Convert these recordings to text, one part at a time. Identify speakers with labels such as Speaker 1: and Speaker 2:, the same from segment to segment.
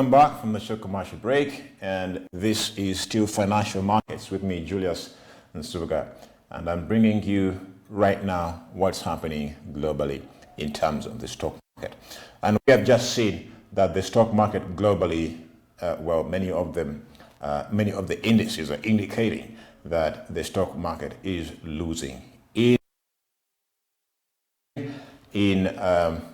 Speaker 1: Welcome back from the short commercial break, and this is still Financial Markets with me, Julius Nsubuga, and I'm bringing you right now what's happening globally in terms of the stock market. And we have just seen that the stock market globally, many of the indices are indicating that the stock market is losing. In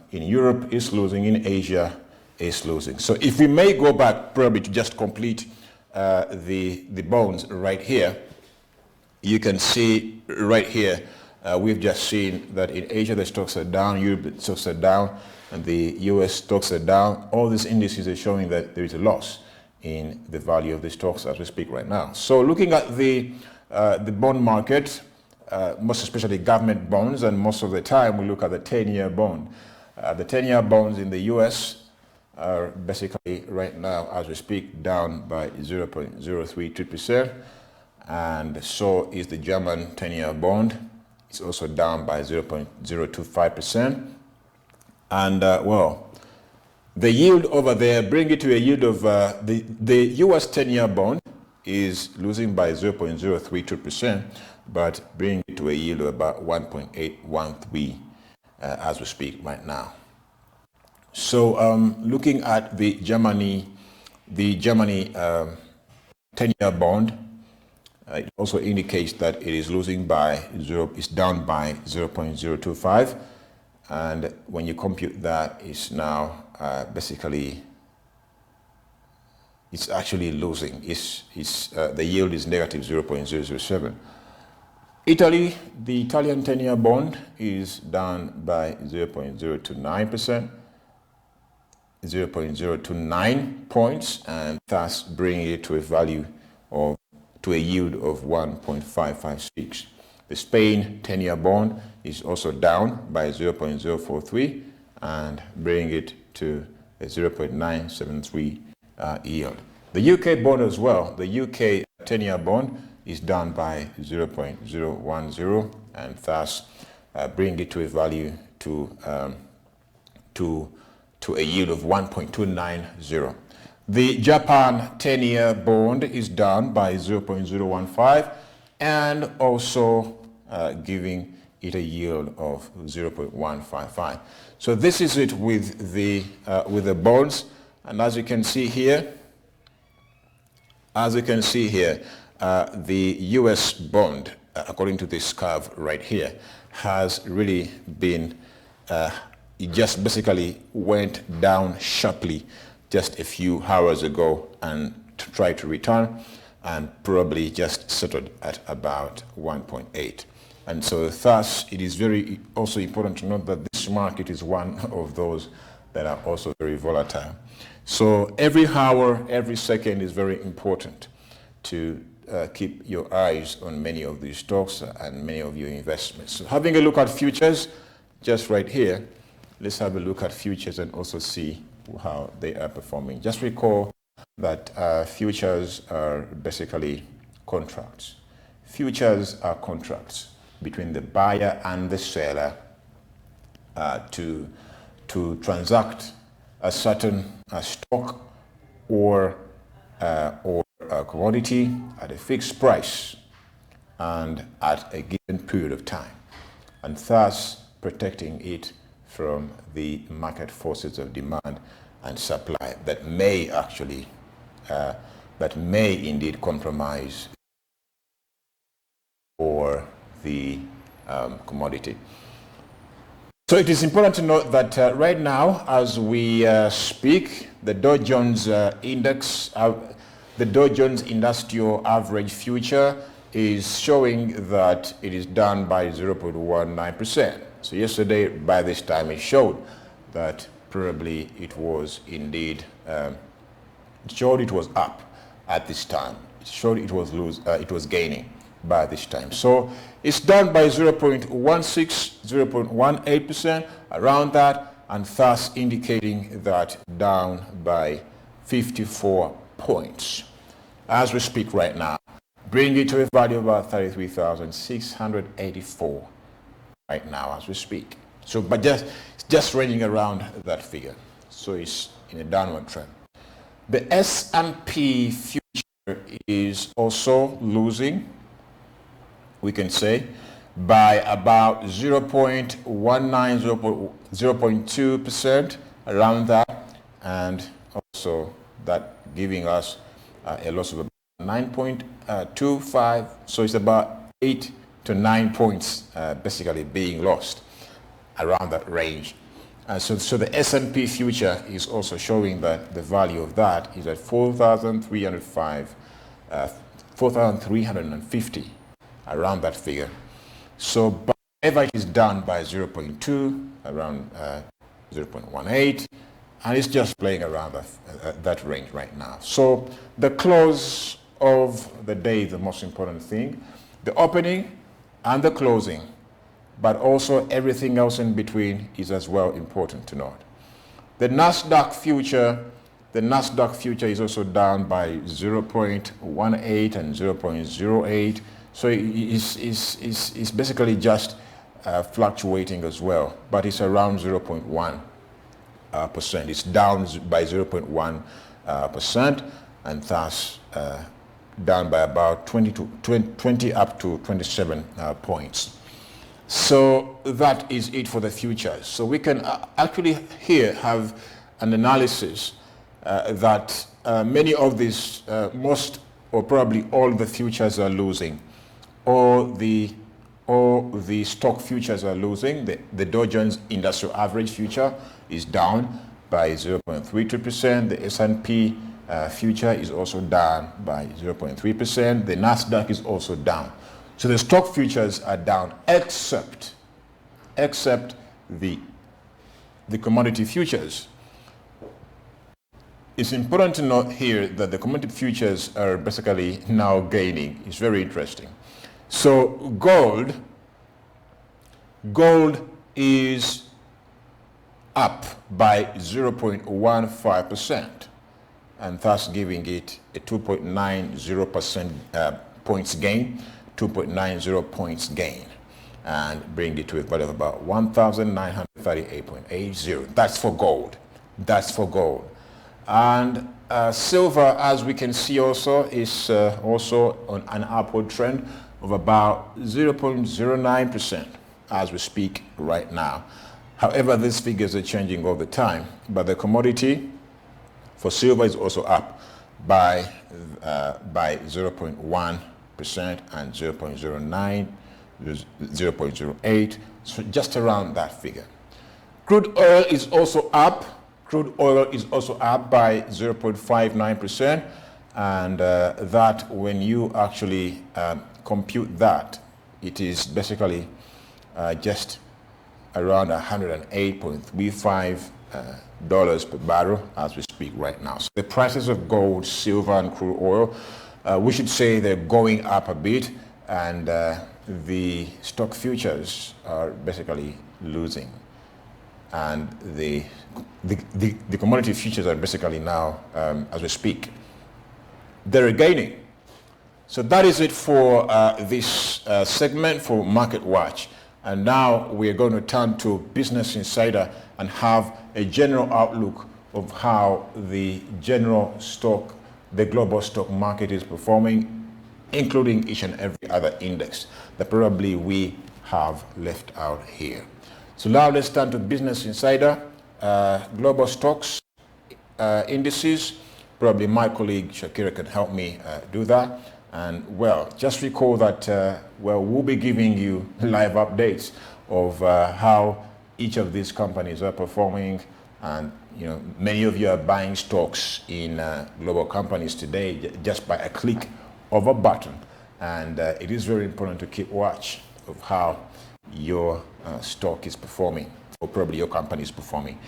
Speaker 1: Europe is losing, in Asia is losing. So if we may go back probably to just complete the bonds right here, you can see right here, we've just seen that in Asia the stocks are down, Europe the stocks are down, and the US stocks are down. All these indices are showing that there is a loss in the value of the stocks as we speak right now. So looking at the bond market, most especially government bonds, and most of the time we look at the 10-year bond. The 10-year bonds in the US are basically right now as we speak down by 0.032%, and so is the German 10-year bond. It's also down by 0.025%, and the yield over there, bring it to a yield of the US 10-year bond is losing by 0.032%, but bring it to a yield of about 1.813 as we speak right now. So looking at the Germany 10-year bond, it also indicates that it is losing by it's down by 0.025, and when you compute that, it's now basically it's actually losing. The yield is negative 0.007. Italy, the Italian 10-year bond is down by 0.029%, 0.029 points, and thus bringing it to a yield of 1.556. The Spain 10-year bond is also down by 0.043 and bringing it to a 0.973 yield. The UK bond as well, the UK 10-year bond is down by 0.010 and thus bring it to a value to a yield of 1.290. The Japan 10-year bond is down by 0.015 and also giving it a yield of 0.155. So this is it with the bonds, and as you can see here, the US bond, according to this curve right here, has really been, it just basically went down sharply just a few hours ago and tried to return and probably just settled at about 1.8. And so thus it is very also important to note that this market is one of those that are also very volatile. So every hour, every second is very important to keep your eyes on many of these stocks and many of your investments. So having a look at futures, just right here, let's have a look at futures and also see how they are performing. Just recall that futures are basically contracts. Futures are contracts between the buyer and the seller to transact a certain stock or a commodity at a fixed price and at a given period of time, and thus protecting it from the market forces of demand and supply that may actually indeed compromise or the commodity. So it is important to note that right now, as we speak, the Dow Jones index, the Dow Jones Industrial Average Future is showing that it is down by 0.19%. So yesterday, by this time, it showed that probably it was indeed, it showed it was up at this time. It showed it was gaining by this time. So it's down by 0.16, 0.18%, around that, and thus indicating that down by 54 points as we speak right now. Bring it to a value of about 33,684 right now as we speak. So, but just ranging around that figure. So it's in a downward trend. The S&P future is also losing, we can say, by about 0.19, 0.2%, around that, and also that giving us a loss of about 9.25, so it's about 8 to 9 points basically being lost around that range. So the S&P future is also showing that the value of that is at 4,350, around that figure. So whenever it is down by 0.2, around 0.18, and it's just playing around that range right now. So the close of the day is the most important thing. The opening and the closing, but also everything else in between is as well important to note. The Nasdaq future is also down by 0.18 and 0.08. So it's basically just fluctuating as well, but it's around 0.1%. It's down by 0.1%, and thus down by about 20 up to 27 points. So that is it for the futures. So we can actually here have an analysis that many of these, most or probably all the futures are losing. All the stock futures are losing. The Dow Jones Industrial Average future is down by 0.32%. The S&P future is also down by 0.3%. The Nasdaq is also down. So the stock futures are down except the commodity futures. It's important to note here that the commodity futures are basically now gaining. It's very interesting. So gold is up by 0.15%, and thus giving it a 2.90% points gain, 2.90 points gain, and bring it to a value of about 1,938.80. That's for gold. And silver, as we can see also, is also on an upward trend of about 0.09% as we speak right now. However, these figures are changing all the time, but the commodity for silver is also up by 0.1% and 0.09, 0.08, so just around that figure. Crude oil is also up. Crude oil is also up by 0.59%, and that, when you actually compute that, it is basically just around $108.35 per barrel as we speak right now. So the prices of gold, silver, and crude oil, we should say they're going up a bit, and the stock futures are basically losing, and the commodity futures are basically now, as we speak, they're gaining. So that is it for this segment for Market Watch. And now we are going to turn to Business Insider and have a general outlook of how the global stock market is performing, including each and every other index that probably we have left out here. So now let's turn to Business Insider, global stocks, indices. Probably my colleague Shakira can help me do that. And well, just recall that we'll be giving you live updates of how each of these companies are performing, and many of you are buying stocks in global companies today just by a click of a button, and it is very important to keep watch of how your stock is performing, or probably your company is performing.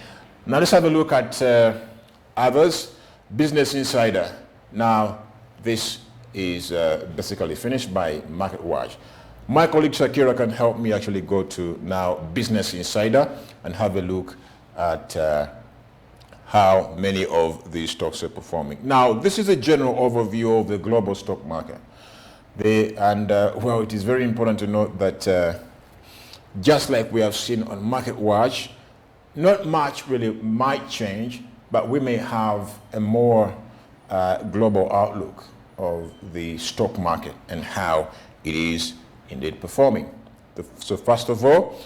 Speaker 1: Now let's have a look at others. Business Insider. Now this is basically finished by Market Watch. My colleague Shakira can help me actually go to now Business Insider and have a look at how many of these stocks are performing. Now, this is a general overview of the global stock market. Well, it is very important to note that just like we have seen on Market Watch, not much really might change, but we may have a more global outlook of the stock market and how it is indeed performing. So first of all,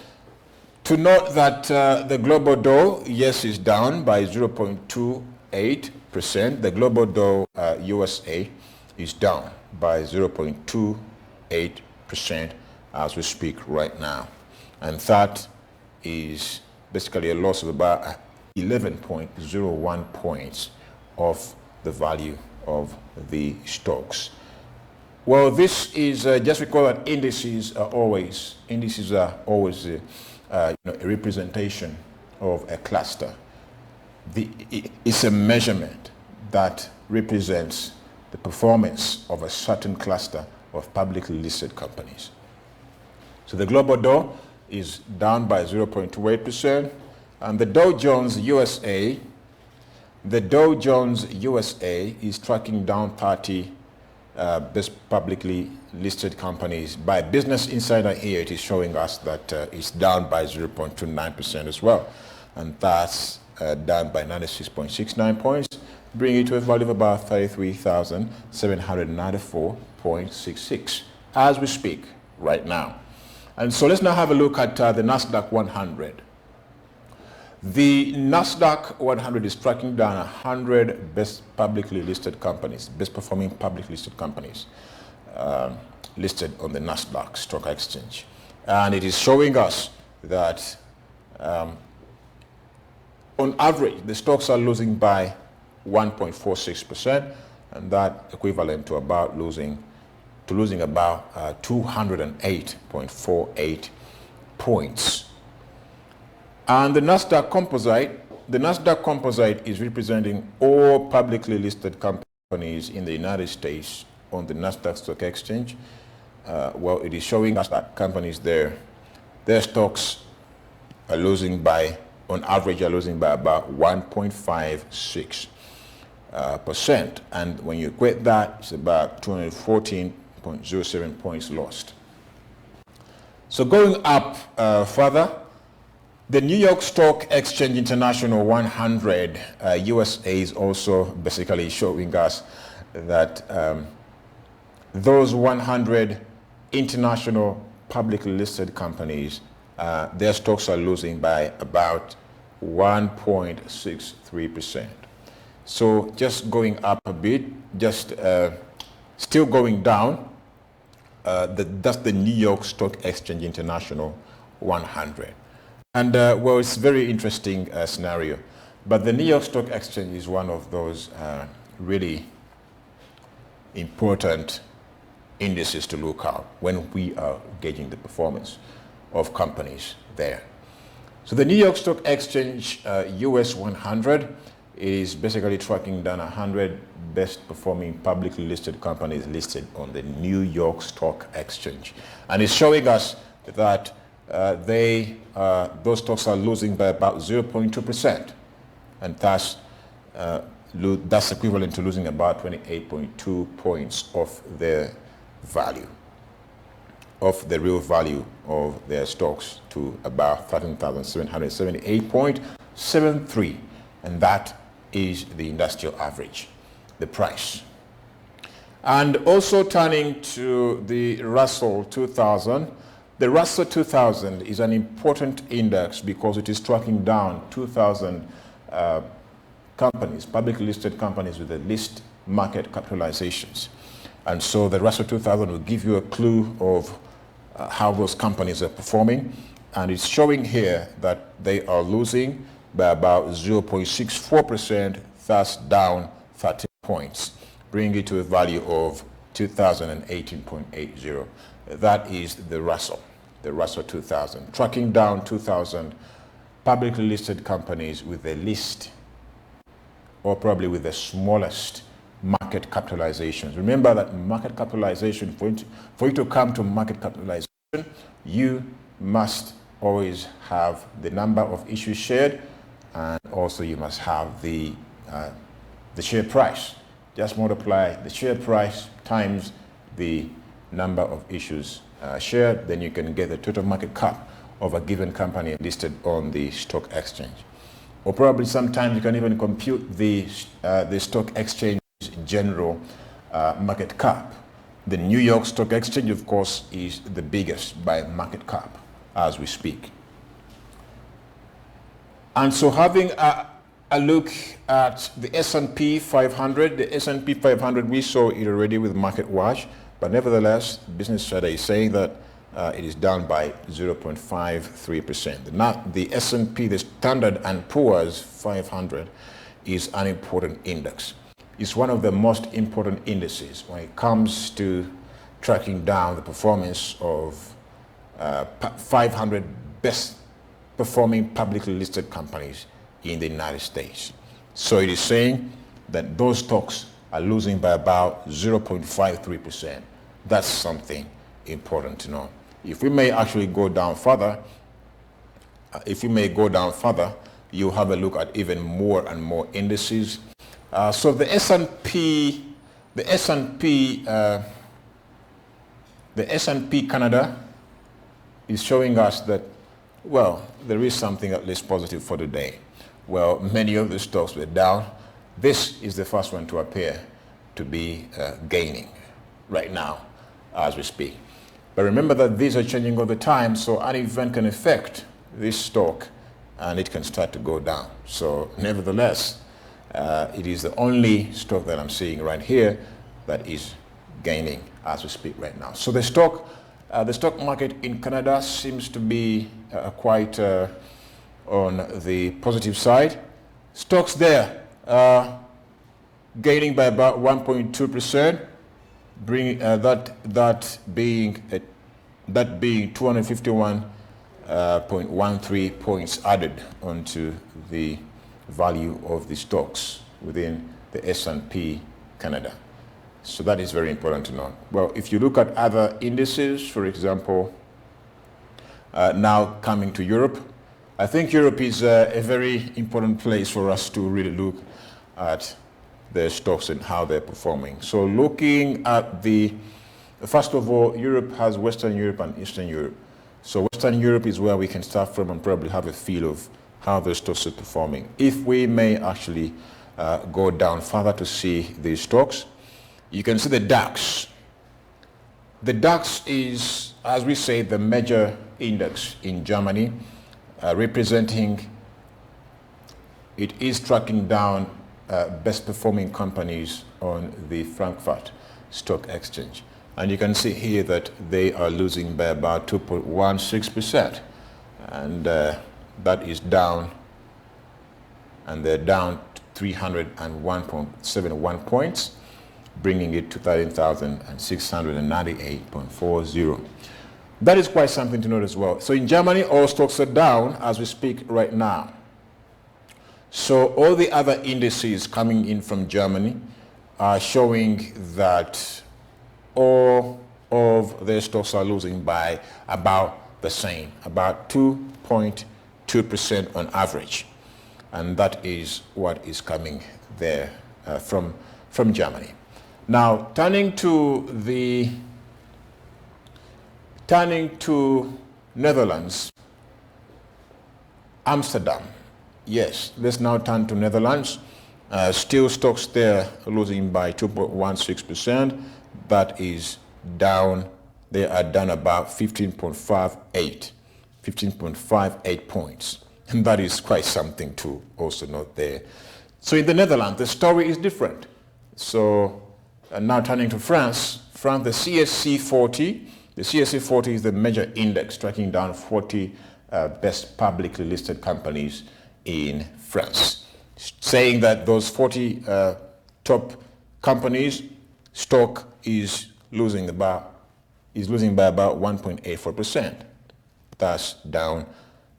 Speaker 1: to note that the global Dow, yes, is down by 0.28%. The global Dow USA is down by 0.28% as we speak right now. And that is basically a loss of about 11.01 points of the value of the stocks. Well, this is just recall that indices are always a representation of a cluster. It's a measurement that represents the performance of a certain cluster of publicly listed companies. So the global Dow is down by 0.28%, and the Dow Jones USA, is tracking down 30 best publicly listed companies. By Business Insider here, it is showing us that it's down by 0.29% as well, and that's down by 96.69 points, bringing it to a value of about 33,794.66 as we speak right now. And so let's now have a look at the Nasdaq 100. The Nasdaq 100 is tracking down 100 best publicly listed companies, best performing publicly listed companies listed on the Nasdaq Stock Exchange. And it is showing us that on average, the stocks are losing by 1.46%, and that equivalent to about losing about 208.48 points. And the Nasdaq Composite is representing all publicly listed companies in the United States on the Nasdaq Stock Exchange. Well, it is showing us that companies there, their stocks are losing by, on average, are losing by about 1.56%. And when you equate that, it's about 214.07 points lost. So going up further, the New York Stock Exchange International 100 USA is also basically showing us that those 100 international publicly listed companies, their stocks are losing by about 1.63%. So just going up a bit, just still going down, that's the New York Stock Exchange International 100. And well, it's a very interesting scenario. But the New York Stock Exchange is one of those really important indices to look at when we are gauging the performance of companies there. So the New York Stock Exchange US 100 is basically tracking down 100 best performing publicly listed companies listed on the New York Stock Exchange. And it's showing us that those stocks are losing by about 0.2%, and that's equivalent to losing about 28.2 points of their value, of the real value of their stocks, to about 13,778.73, and that is the industrial average, the price. And also turning to the Russell 2000. The Russell 2000 is an important index because it is tracking down 2,000 companies, publicly listed companies with the least market capitalizations. And so the Russell 2000 will give you a clue of how those companies are performing. And it's showing here that they are losing by about 0.64%, thus down 13 points, bringing it to a value of 2018.80. That is the Russell 2000, tracking down 2,000 publicly listed companies with the least, or probably with the smallest market capitalizations. Remember that market capitalization, for you to come to market capitalization, you must always have the number of issues shared, and also you must have the share price. Just multiply the share price times the number of issues shared, then you can get the total market cap of a given company listed on the stock exchange. Or probably sometimes you can even compute the stock exchange general market cap. The New York Stock Exchange, of course, is the biggest by market cap as we speak. And so having a look at the S&P 500, the S&P 500, we saw it already with Market Watch, but nevertheless, Business Trader is saying that it is down by 0.53%. Now, the S&P, the Standard & Poor's 500, is an important index. It's one of the most important indices when it comes to tracking down the performance of 500 best performing publicly listed companies in the United States. So it is saying that those stocks are losing by about 0.53%. That's something important to know. If we may actually go down further, you have a look at even more and more indices. So the S&P Canada is showing us that, well, there is something at least positive for the day. Well, many of the stocks were down. This is the first one to appear to be gaining right now as we speak. But remember that these are changing all the time, so an event can affect this stock and it can start to go down. So nevertheless, it is the only stock that I'm seeing right here that is gaining as we speak right now. So the stock market in Canada seems to be quite on the positive side. Stocks there gaining by about 1.2%, bringing that being 251.13 points added onto the value of the stocks within the S&P Canada. So that is very important to know. Well, if you look at other indices, for example, now coming to Europe, I think Europe is a very important place for us to really look at their stocks and how they're performing. So looking at first of all, Europe has Western Europe and Eastern Europe. So Western Europe is where we can start from and probably have a feel of how the stocks are performing. If we may actually go down further to see these stocks, you can see the DAX. The DAX is, as we say, the major index in Germany, representing, it is tracking down best performing companies on the Frankfurt Stock Exchange. And you can see here that they are losing by about 2.16%. And that is down, and they're down 301.71 points, bringing it to 13,698.40. That is quite something to note as well. So in Germany, all stocks are down as we speak right now. So all the other indices coming in from Germany are showing that all of their stocks are losing by about the same, about 2.2% on average. And that is what is coming there from Germany. Now, turning to Netherlands, Amsterdam. Yes, let's now turn to Netherlands. Still stocks there losing by 2.16%. That is down. They are down about 15.58 points. And that is quite something to also note there. So in the Netherlands, the story is different. So now turning to France, the CAC 40. The CAC 40 is the major index tracking down 40 best publicly listed companies in France, saying that those 40 top companies stock is losing by about 1.84%. That's down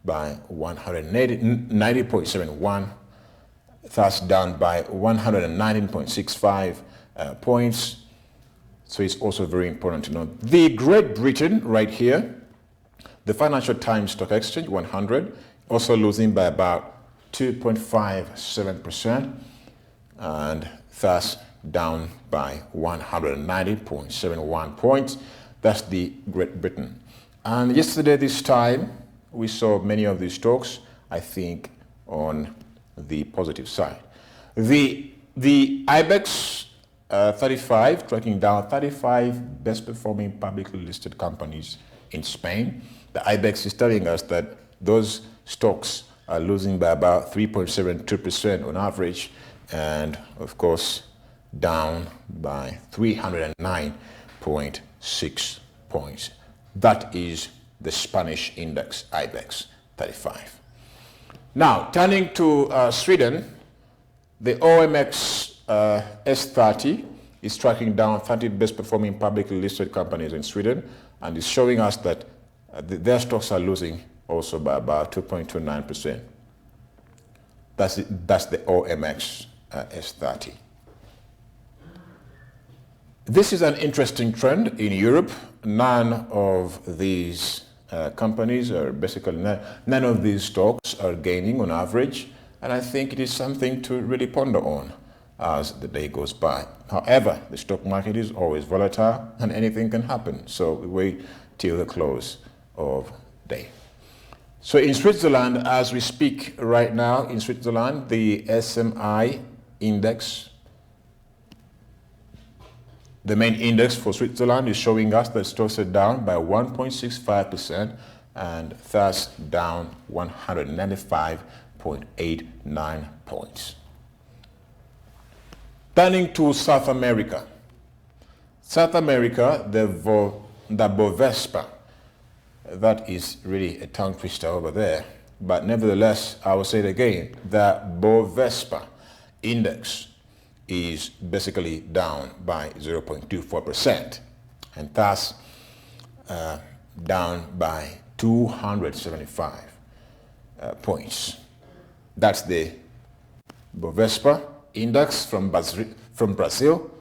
Speaker 1: by 190.71. That's down by 119.65 points. So it's also very important to note. The Great Britain right here, the Financial Times Stock Exchange 100, also losing by about 2.57%, and thus down by 190.71 points. That's the Great Britain. And yesterday this time, we saw many of these stocks, I think, on the positive side. The IBEX 35, tracking down 35 best performing publicly listed companies in Spain. The IBEX is telling us that those stocks are losing by about 3.72% on average, and of course down by 309.6 points. That is the Spanish index IBEX 35. Now, turning to Sweden, the OMX S30 is tracking down 30 best performing publicly listed companies in Sweden, and is showing us that their stocks are losing also by about 2.29%. That's the OMX S30. This is an interesting trend in Europe. None of these companies, or basically none of these stocks, are gaining on average, and I think it is something to really ponder on as the day goes by. However, the stock market is always volatile and anything can happen, so we wait till the close of day. So in Switzerland, as we speak right now, in Switzerland, the SMI index, the main index for Switzerland, is showing us that stocks are down by 1.65% and thus down 195.89 points. Turning to South America. South America, the Bovespa, that is really a tongue twister over there, but nevertheless, I will say it again, the Bovespa index is basically down by 0.24% and thus down by 275 points. That's the Bovespa index from Brazil,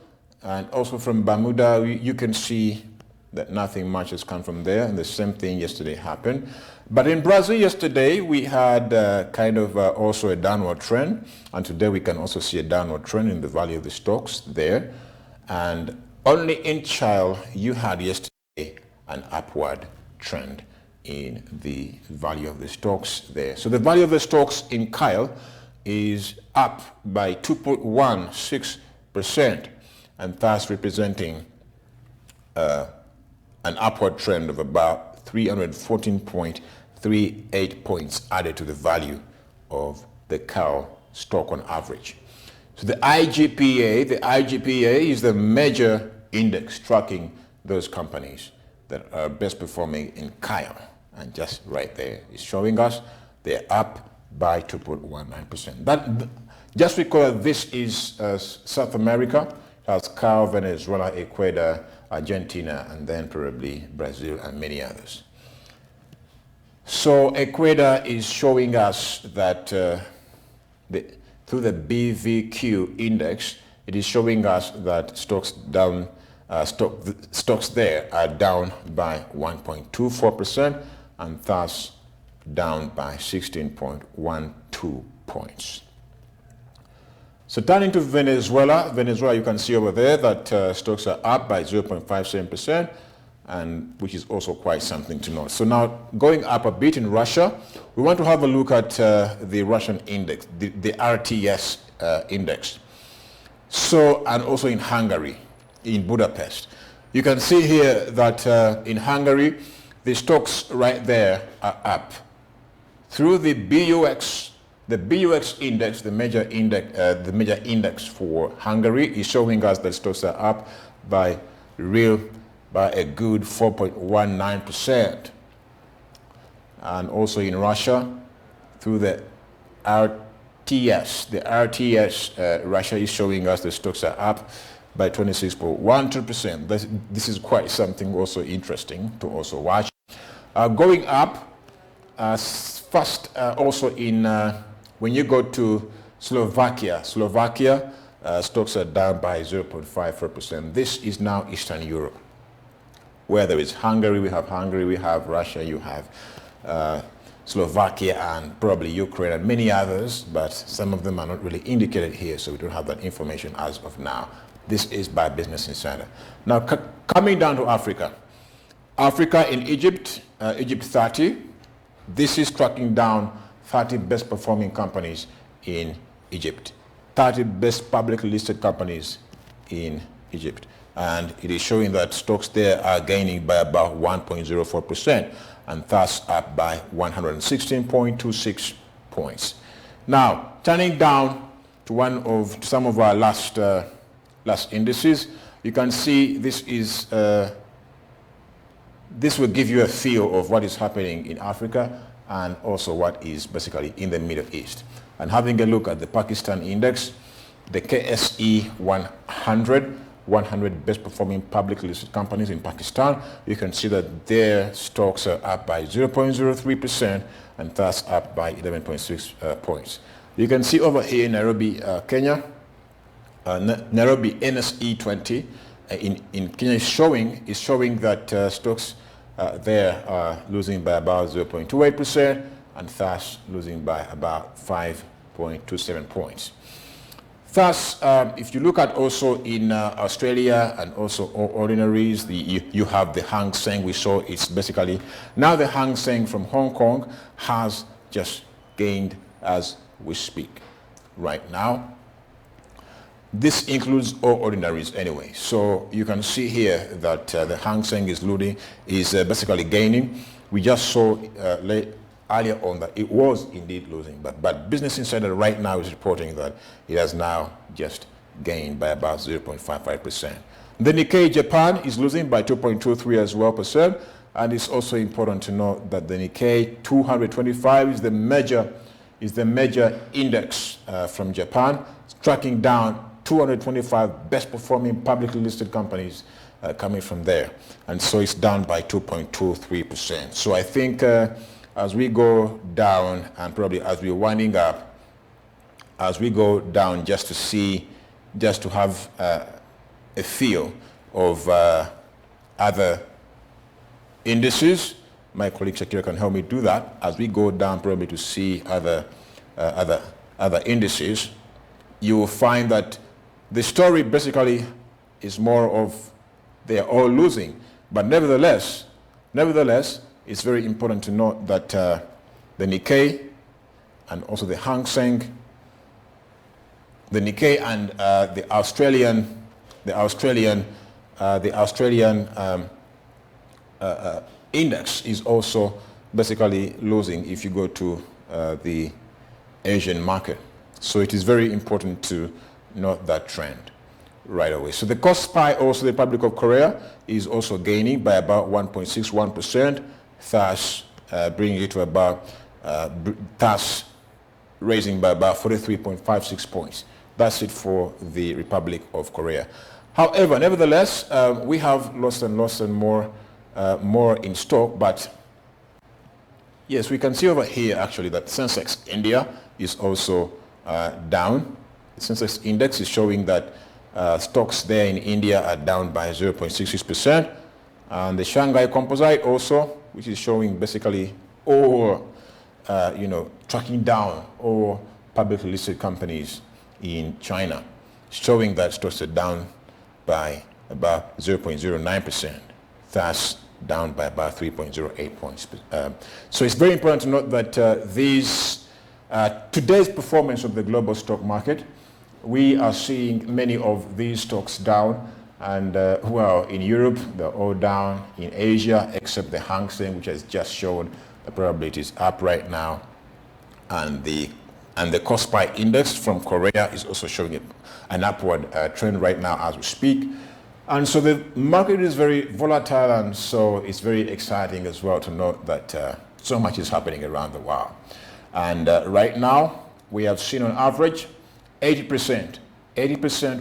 Speaker 1: and also from Bermuda. You can see that nothing much has come from there, and the same thing yesterday happened. But in Brazil yesterday, we had also a downward trend, and today we can also see a downward trend in the value of the stocks there. And only in Chile, you had yesterday an upward trend in the value of the stocks there. So the value of the stocks in Chile is up by 2.16%, and thus representing an upward trend of about 314.38 points added to the value of the Chile stock on average. So the IGPA is the major index tracking those companies that are best performing in Chile, and just right there is showing us they're up by 2.19%. Just because this is South America, it has Chile, Venezuela, Ecuador, Argentina, and then probably Brazil and many others. So Ecuador is showing us that through the BVQ index, it is showing us that stocks there are down by 1.24% and thus down by 16.12 points. So turning to Venezuela, you can see over there that stocks are up by 0.57%, and which is also quite something to note. So now going up a bit in Russia, we want to have a look at the Russian index, the RTS index. So, and also in Hungary, in Budapest. You can see here that in Hungary, the stocks right there are up. Through the BUX index, the major index for Hungary, is showing us that stocks are up by a good 4.19%. And also in Russia, through the RTS, Russia is showing us the stocks are up by 26.12%. This is quite something also interesting to also watch. Going up first also in when you go to Slovakia, stocks are down by 0.54%. This is now Eastern Europe, where there is Hungary, we have Russia, you have Slovakia, and probably Ukraine and many others, but some of them are not really indicated here, so we don't have that information as of now. This is by Business Insider. Now coming down to Africa. Africa in Egypt, Egypt 30, this is tracking down 30 best performing companies in Egypt. 30 best publicly listed companies in Egypt. And it is showing that stocks there are gaining by about 1.04% and thus up by 116.26 points. Now, turning down to some of our last indices, you can see this will give you a feel of what is happening in Africa and also what is basically in the Middle East. And having a look at the Pakistan index, the KSE 100 best performing publicly listed companies in Pakistan, you can see that their stocks are up by 0.03% and thus up by 11.6 points. You can see over here in Nairobi, Kenya, Nairobi NSE 20 in Kenya is showing that stocks there are losing by about 0.28% and thus losing by about 5.27 points. Thus, if you look at also in Australia and also ordinaries, you have the Hang Seng we saw. It's basically, now the Hang Seng from Hong Kong has just gained as we speak right now. This includes all ordinaries anyway. So you can see here that the Hang Seng is basically gaining. We just saw earlier on that it was indeed losing, but Business Insider right now is reporting that it has now just gained by about 0.55%. The Nikkei Japan is losing by 2.23 as well percent, and it's also important to note that the Nikkei 225 is the major index from Japan, tracking down 225 best performing publicly listed companies coming from there, and so it's down by 2.23%. So I think as we go down and probably as we're winding up, as we go down just to have a feel of other indices, my colleague Shakira can help me do that. As we go down probably to see other indices, you will find that the story basically is more of they're all losing. But nevertheless, it's very important to note that the Nikkei and also the Hang Seng, the Nikkei and the Australian index is also basically losing if you go to the Asian market. So it is very important to note that trend right away. So the Kospi, also the Republic of Korea, is also gaining by about 1.61%, thus bringing it to about, thus raising by about 43.56 points. That's it for the Republic of Korea. However, nevertheless, we have lost and more in stock, but yes, we can see over here actually that Sensex India is also down. The Sensex index is showing that stocks there in India are down by 0.66%, and the Shanghai Composite also, which is showing basically all, tracking down all publicly listed companies in China, showing that stocks are down by about 0.09%, thus down by about 3.08 points. So it's very important to note that today's performance of the global stock market, we are seeing many of these stocks down, and in Europe they're all down, in Asia except the Hang Seng, which has just shown the probability is up right now, and the Kospi index from Korea is also showing an upward trend right now as we speak. And so the market is very volatile, and so it's very exciting as well to note that so much is happening around the world. And right now we have seen on average 80%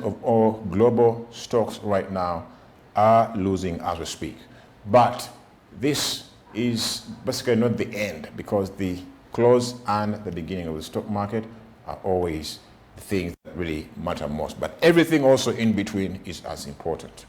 Speaker 1: of all global stocks right now are losing as we speak. But this is basically not the end, because the close and the beginning of the stock market are always the things that really matter most. But everything also in between is as important.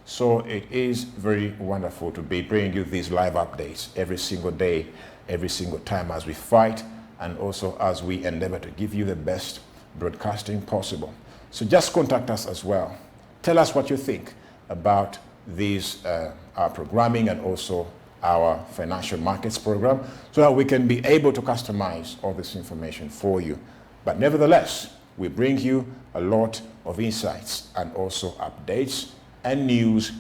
Speaker 1: So it is very wonderful to be bringing you these live updates every single day, every single time as we fight, and also as we endeavor to give you the best broadcasting possible. So just contact us as well. Tell us what you think about these our programming and also our financial markets program, so that we can be able to customize all this information for you. But nevertheless, we bring you a lot of insights and also updates and news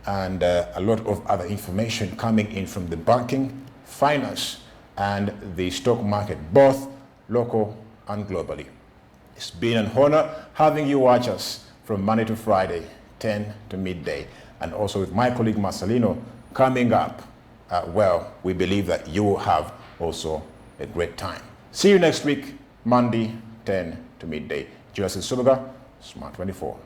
Speaker 1: and a lot of other information coming in from the banking, finance, and the stock market, both local and globally. It's been an honor having you watch us from Monday to Friday, 10 to midday, and also with my colleague Marcelino coming up. Well, we believe that you will have also a great time. See you next week, Monday, 10 to midday. Julius Subaga, Smart 24.